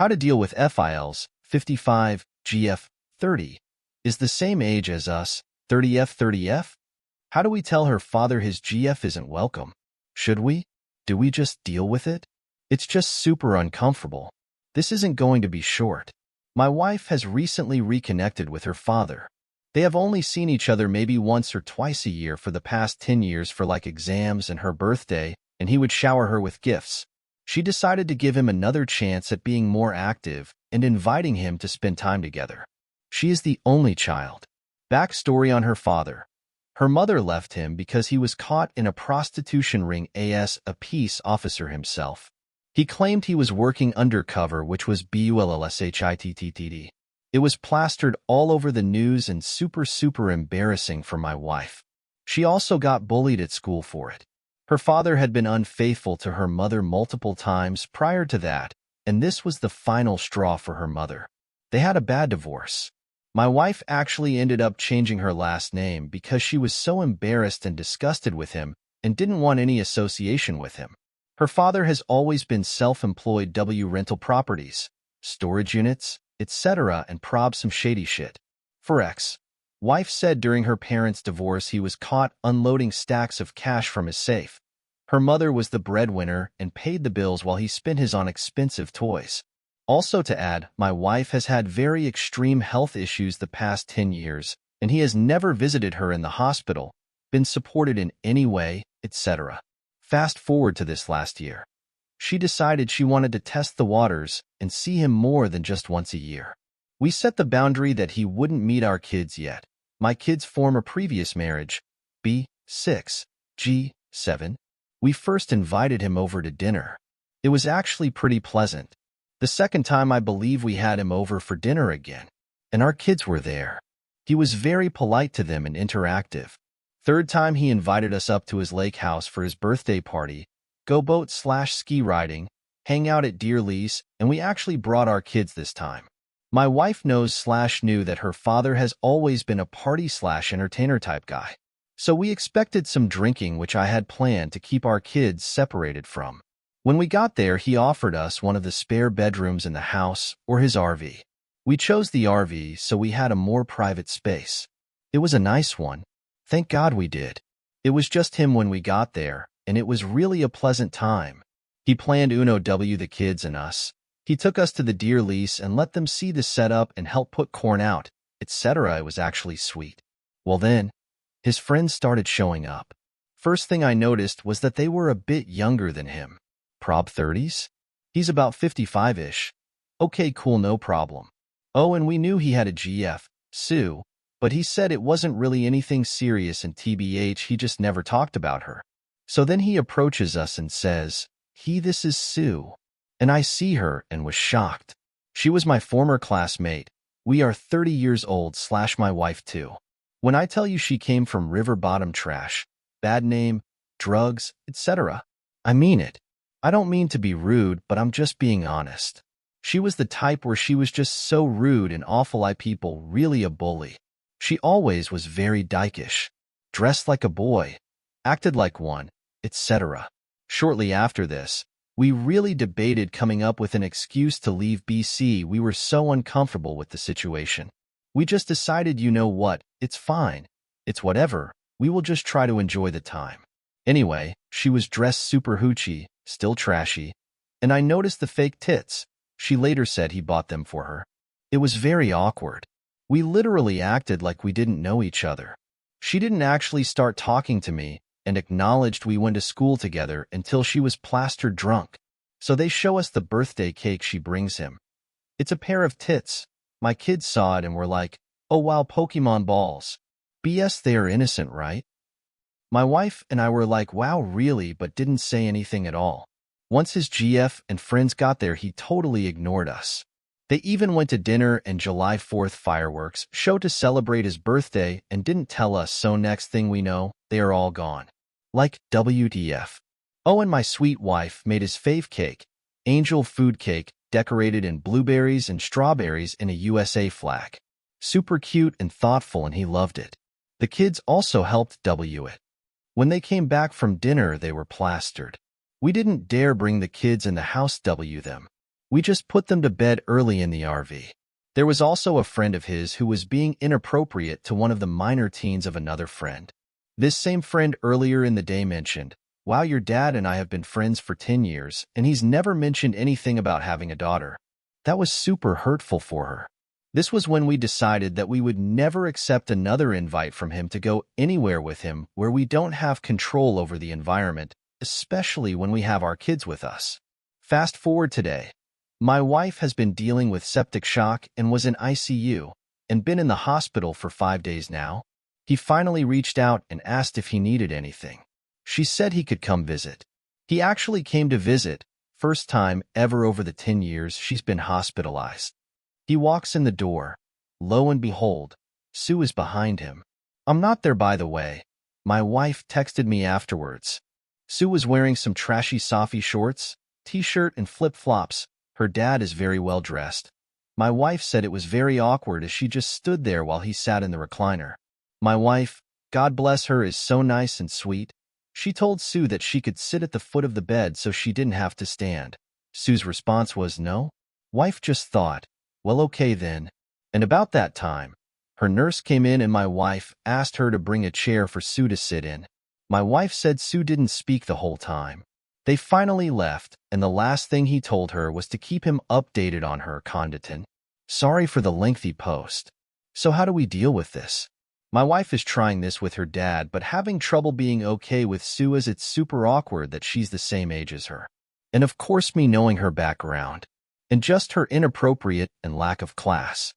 How to deal with FILs, 55, GF, 30, is the same age as us, 30F, 30F? How do we tell her father his GF isn't welcome? Should we? Do we just deal with it? It's just super uncomfortable. This isn't going to be short. My wife has recently reconnected with her father. They have only seen each other maybe once or twice a year for the past 10 years for like exams and her birthday, and he would shower her with gifts. She decided to give him another chance at being more active and inviting him to spend time together. She is the only child. Backstory on her father. Her mother left him because he was caught in a prostitution ring as a peace officer himself. He claimed he was working undercover, which was bullshit. It was plastered all over the news and super embarrassing for my wife. She also got bullied at school for it. Her father had been unfaithful to her mother multiple times prior to that, and this was the final straw for her mother. They had a bad divorce. My wife actually ended up changing her last name because she was so embarrassed and disgusted with him and didn't want any association with him. Her father has always been self-employed rental properties, storage units, etc. and prob some shady shit. For wife said during her parents' divorce he was caught unloading stacks of cash from his safe. Her mother was the breadwinner and paid the bills while he spent his on expensive toys. Also to add, my wife has had very extreme health issues the past 10 years, and he has never visited her in the hospital, been supported in any way, etc. Fast forward to this last year. She decided she wanted to test the waters and see him more than just once a year. We set the boundary that he wouldn't meet our kids yet. My kids form a previous marriage, B6, G7. We first invited him over to dinner. It was actually pretty pleasant. The second time I believe we had him over for dinner again, and our kids were there. He was very polite to them and interactive. Third time he invited us up to his lake house for his birthday party, go boat/ski riding, hang out at Deer Lease, and we actually brought our kids this time. My wife knew that her father has always been a party/entertainer type guy. So we expected some drinking, which I had planned to keep our kids separated from. When we got there, he offered us one of the spare bedrooms in the house or his RV. We chose the RV so we had a more private space. It was a nice one. Thank God we did. It was just him when we got there, and it was really a pleasant time. He planned the kids and us. He took us to the Deer Lease and let them see the setup and help put corn out, etc. It was actually sweet. Well then, his friends started showing up. First thing I noticed was that they were a bit younger than him. Prob 30s? He's about 55-ish. Okay, cool, no problem. Oh, and we knew he had a GF, Sue, but he said it wasn't really anything serious and TBH, he just never talked about her. So then he approaches us and says, this is Sue. And I see her and was shocked. She was my former classmate. We are 30 years old / my wife too. When I tell you she came from river bottom trash, bad name, drugs, etc., I mean it. I don't mean to be rude, but I'm just being honest. She was the type where she was just so rude and awful. People really a bully. She always was very dykish, dressed like a boy, acted like one, etc. Shortly after this, we really debated coming up with an excuse to leave BC. We were so uncomfortable with the situation. We just decided, you know what, it's fine. It's whatever. We will just try to enjoy the time. Anyway, she was dressed super hoochie, still trashy, and I noticed the fake tits. She later said he bought them for her. It was very awkward. We literally acted like we didn't know each other. She didn't actually start talking to me and acknowledged we went to school together until she was plastered drunk. So they show us the birthday cake she brings him. It's a pair of tits. My kids saw it and were like, oh wow, Pokemon balls. BS, they are innocent, right? My wife and I were like, wow, really, but didn't say anything at all. Once his GF and friends got there, he totally ignored us. They even went to dinner and July 4th fireworks show to celebrate his birthday and didn't tell us, so next thing we know, they are all gone. Like, WTF. Oh, and my sweet wife made his fave cake, angel food cake, decorated in blueberries and strawberries in a USA flag. Super cute and thoughtful, and he loved it. The kids also helped it. When they came back from dinner, they were plastered. We didn't dare bring the kids in the house them. We just put them to bed early in the RV. There was also a friend of his who was being inappropriate to one of the minor teens of another friend. This same friend earlier in the day mentioned, "Wow, your dad and I have been friends for 10 years, and he's never mentioned anything about having a daughter." That was super hurtful for her. This was when we decided that we would never accept another invite from him to go anywhere with him where we don't have control over the environment, especially when we have our kids with us. Fast forward today. My wife has been dealing with septic shock and was in ICU and been in the hospital for 5 days now. He finally reached out and asked if he needed anything. She said he could come visit. He actually came to visit, first time ever over the 10 years she's been hospitalized. He walks in the door. Lo and behold, Sue is behind him. I'm not there, by the way. My wife texted me afterwards. Sue was wearing some trashy Safi shorts, t-shirt, and flip-flops. Her dad is very well dressed. My wife said it was very awkward as she just stood there while he sat in the recliner. My wife, God bless her, is so nice and sweet. She told Sue that she could sit at the foot of the bed so she didn't have to stand. Sue's response was no. Wife just thought, well, okay then. And about that time, her nurse came in and my wife asked her to bring a chair for Sue to sit in. My wife said Sue didn't speak the whole time. They finally left, and the last thing he told her was to keep him updated on her condition. Sorry for the lengthy post. So how do we deal with this? My wife is trying this with her dad, but having trouble being okay with Sue as it's super awkward that she's the same age as her. And of course me knowing her background. And just her inappropriate and lack of class.